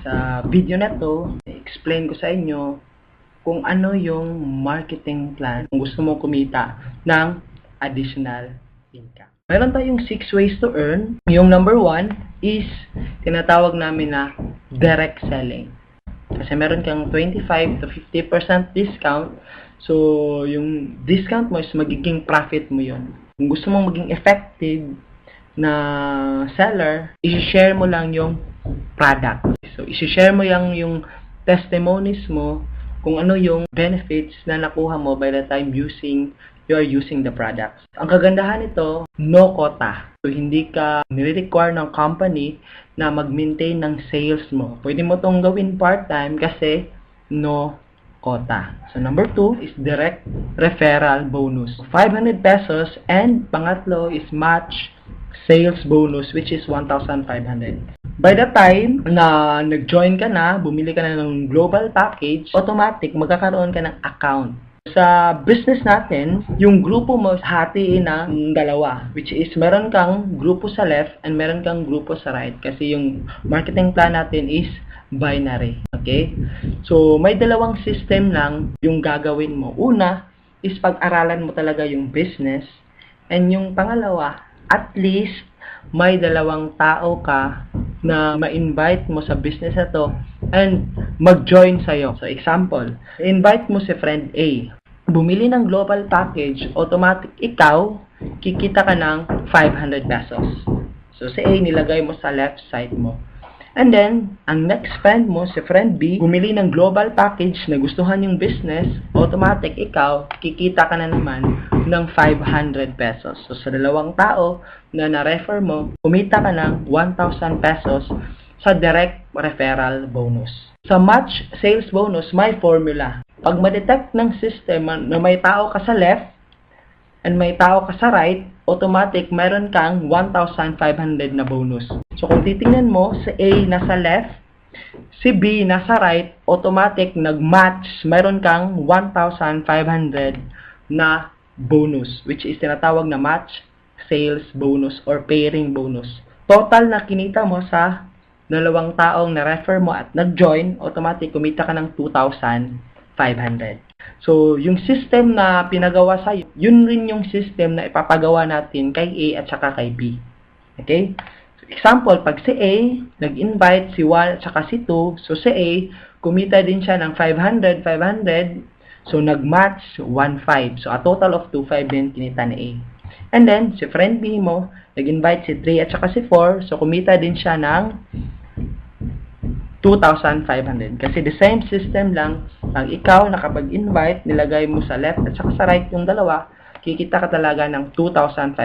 Sa video na to, explain ko sa inyo kung ano yung marketing plan kung gusto mo kumita ng additional income. Meron tayong 6 ways to earn. Yung number 1 is tinatawag namin na direct selling. Kasi meron kang 25 to 50% discount. So, yung discount mo is magiging profit mo yun. Kung gusto mong maging effective na seller, i-share mo lang yung product. So, i-share mo yung testimonies mo kung ano yung benefits na nakuha mo by the time you are using the products. Ang kagandahan nito, no quota. So, hindi ka nire-require ng company na mag-maintain ng sales mo. Pwede mo itong gawin part-time kasi no quota. So, number 2 is direct referral bonus. 500 pesos and pangatlo is match sales bonus which is 1,500. By the time na nag-join ka na, bumili ka na ng global package, automatic magkakaroon ka ng account. Sa business natin, yung grupo mo hatiin ng dalawa, which is meron kang grupo sa left and meron kang grupo sa right kasi yung marketing plan natin is binary. Okay? So, may dalawang system lang yung gagawin mo. Una is pag-aralan mo talaga yung business and yung pangalawa, at least may dalawang tao ka na ma-invite mo sa business na to and mag-join sa'yo. So, example, invite mo si friend A. Bumili ng global package, automatic ikaw, kikita ka ng 500 pesos. So, si A, nilagay mo sa left side mo. And then, ang next friend mo, si friend B, bumili ng global package na gustuhan yung business, automatic ikaw, kikita ka na naman ng 500 pesos. So, sa dalawang tao na na-refer mo, kumita ka ng 1,000 pesos sa direct referral bonus. Sa match sales bonus, may formula. Pag ma-detect ng system na may tao ka sa left and may tao ka sa right, automatic meron kang 1,500 na bonus. So, kung titingnan mo, si A nasa left, si B nasa right, automatic nag-match, meron kang 1,500 na bonus, which is tinatawag na match sales bonus or pairing bonus. Total na kinita mo sa dalawang taong na-refer mo at nag-join, automatic kumita ka ng 2,500. So, yung system na pinagawa sa'yo, yun rin yung system na ipapagawa natin kay A at saka kay B. Okay? So, example, pag si A, nag-invite si 1 at saka si 2, so si A, kumita din siya ng 500, so nag-match 1,500. So, a total of 2,500 din kinita ni A. And then, si friend B mo, nag-invite si 3 at saka si 4, so kumita din siya ng 2,500. Kasi the same system lang, pag ikaw nakapag-invite, nilagay mo sa left at saka sa right yung dalawa, kikita ka talaga ng 2,500.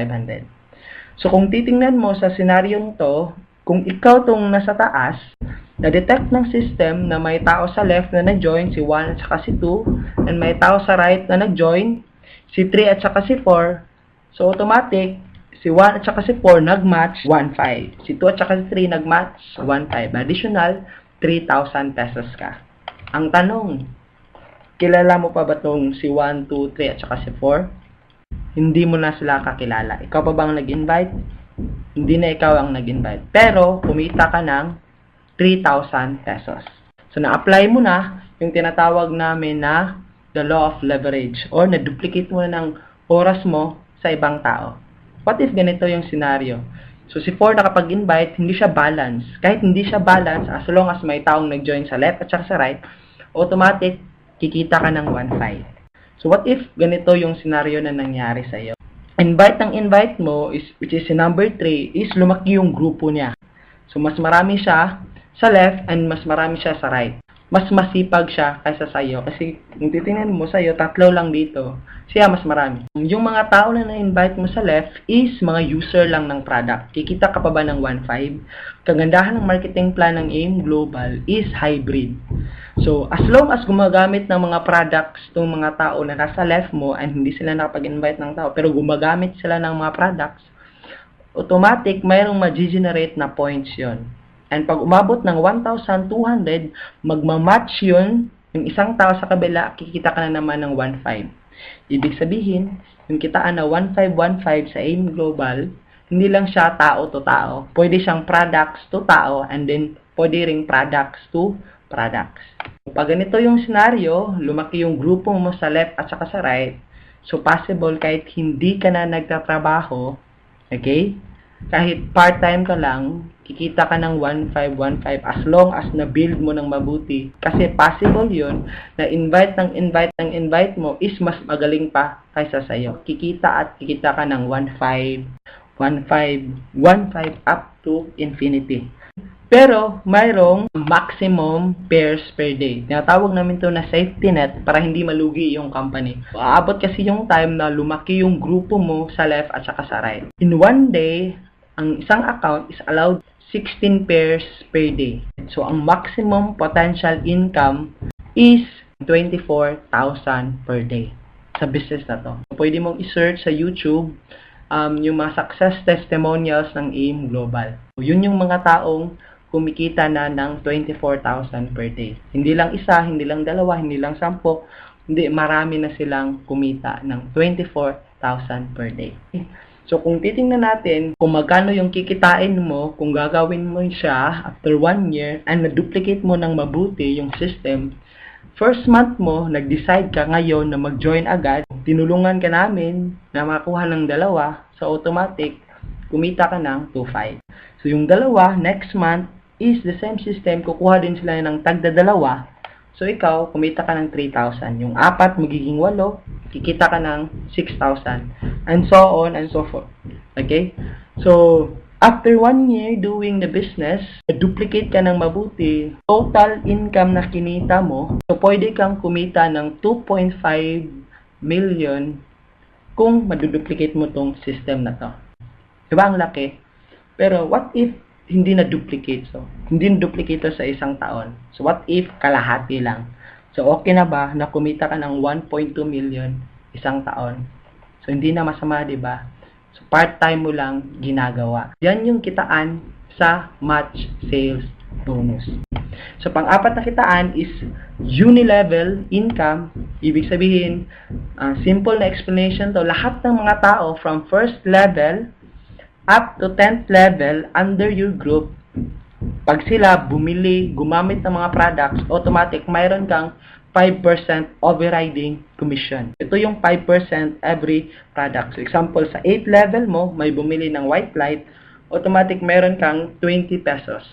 So, kung titingnan mo sa senaryong to, kung ikaw tong nasa taas, na-detect ng system na may tao sa left na nag-join, si 1 at saka si 2, and may tao sa right na nag-join, si 3 at saka si 4, so automatic, si 1 at saka si 4 nag-match 1,500. Si 2 at saka si 3 nag-match 1,500. Additional, 3,000 pesos ka. Ang tanong, kilala mo pa ba tong si 1, 2, 3 at saka si 4? Hindi mo na sila kakilala. Ikaw pa bang nag-invite? Hindi na ikaw ang nag-invite. Pero, kumita ka ng 3,000 pesos. So, na-apply mo na yung tinatawag namin na the law of leverage or na-duplicate mo na ng oras mo sa ibang tao. What if ganito yung scenario? So, si 4 nakapag-invite, hindi siya balance. Kahit hindi siya balance, as long as may taong nag-join sa left at saka sa right, automatic, kikita ka ng 1,500. So, what if ganito yung scenario na nangyari sa'yo? Invite mo, which is si number 3, is lumaki yung grupo niya. So, mas marami siya sa left and mas marami siya sa right. Mas masipag siya kaysa sa'yo. Kasi, kung titingnan mo sa'yo, 3 lang dito. Siya mas marami. Yung mga tao na na-invite mo sa left is mga user lang ng product. Kikita ka pa ba ng 1,500? Kagandahan ng marketing plan ng AIM Global is hybrid. So, as long as gumagamit ng mga products itong mga tao na nasa left mo and hindi sila nakapag-invite ng tao, pero gumagamit sila ng mga products, automatic, mayroong ma-generate na points yon. And pag umabot ng 1,200, magmamatch yun, yung isang tao sa kabila, kikita ka na naman ng 1,500. Ibig sabihin, yung kitaan na 1,515 sa AIM Global, hindi lang siya tao to tao. Pwede siyang products to tao and then pwede ring products to products. Pag ganito yung scenario, lumaki yung grupo mo sa left at saka sa right, so possible kahit hindi ka na nagtatrabaho, okay? Kahit part-time ka lang, kikita ka ng 1,515 as long as na-build mo ng mabuti. Kasi possible yun na invite mo is mas magaling pa kaysa sa'yo. Kikita ka ng 1,500, 1,500 up to infinity. Pero, mayroong maximum pairs per day. Tinatawag namin to na safety net para hindi malugi yung company. Aabot kasi yung time na lumaki yung grupo mo sa left at saka sa right. In one day, ang isang account is allowed 16 pairs per day. So, ang maximum potential income is 24,000 per day sa business na to. Pwede mong i-search sa YouTube yung mga success testimonials ng AIM Global. So, yun yung mga taong kumikita na ng 24,000 per day. Hindi lang isa, hindi lang dalawa, hindi lang 10, hindi, marami na silang kumita ng 24,000 per day. So, kung titingnan natin kung magkano yung kikitain mo, kung gagawin mo siya after 1 year and na-duplicate mo ng mabuti yung system, first month mo, nag-decide ka ngayon na mag-join agad, tinulungan ka namin na makuha ng dalawa, so automatic, kumita ka ng 2,500. So, yung dalawa, next month, is the same system, kukuha din sila ng tagda-dalawa. So, ikaw, kumita ka ng 3,000. Yung apat, magiging 8, kikita ka ng 6,000. And so on and so forth. Okay? So, after 1 year doing the business, duplicate ka ng mabuti, total income na kinita mo, so pwede kang kumita ng 2.5 million kung maduduplicate mo tong system na to. Diba ang laki? Pero what if hindi na-duplicate? So, hindi na-duplicate sa isang taon. So, what if kalahati lang? So, okay na ba na kumita ka ng 1.2 million isang taon? So, hindi na masama, diba? So, part-time mo lang ginagawa. Yan yung kitaan sa match sales bonus. So, pang-apat na kitaan is uni-level income. Ibig sabihin, simple na explanation to. Lahat ng mga tao from first level up to 10th level under your group, pag sila bumili, gumamit ng mga products, automatic, mayroon kang 5% overriding commission. Ito yung 5% every product. So, example, sa 8th level mo, may bumili ng white light, automatic, mayroon kang 20 pesos.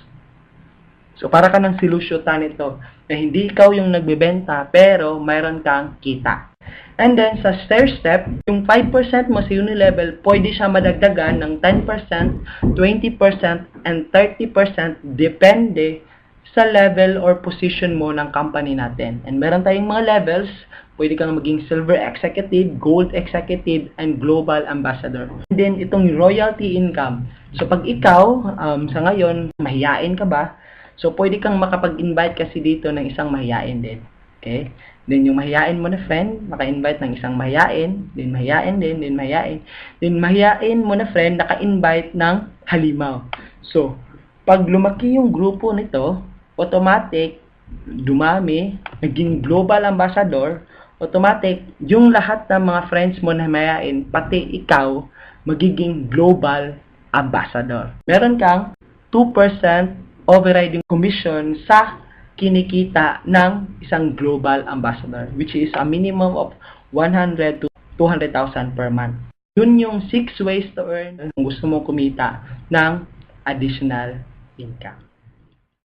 So, para ka ng silusyutan ito, na hindi ikaw yung nagbebenta, pero mayroon kang kita. And then, sa stair step, yung 5% mo sa uni-level, pwede siya madagdagan ng 10%, 20%, and 30% depende sa level or position mo ng company natin. And meron tayong mga levels, pwede kang maging silver executive, gold executive, and global ambassador. And then, itong royalty income. So, pag ikaw, sa ngayon, mahiyain ka ba? So, pwede kang makapag-invite kasi dito ng isang mahiyain din. Okay? Then, yung mahiyain mo na friend, maka-invite ng isang mahiyain, then mahiyain din, then mahiyain. Then, mahiyain mo na friend, naka-invite ng halimaw. So, pag lumaki yung grupo nito, automatic, dumami, naging global ambassador, automatic, yung lahat ng mga friends mo na mahiyain, pati ikaw, magiging global ambassador. Meron kang 2% overriding commission sa kinikita ng isang global ambassador, which is a minimum of 100 to 200,000 per month. Yun yung 6 ways to earn kung gusto mo kumita ng additional income.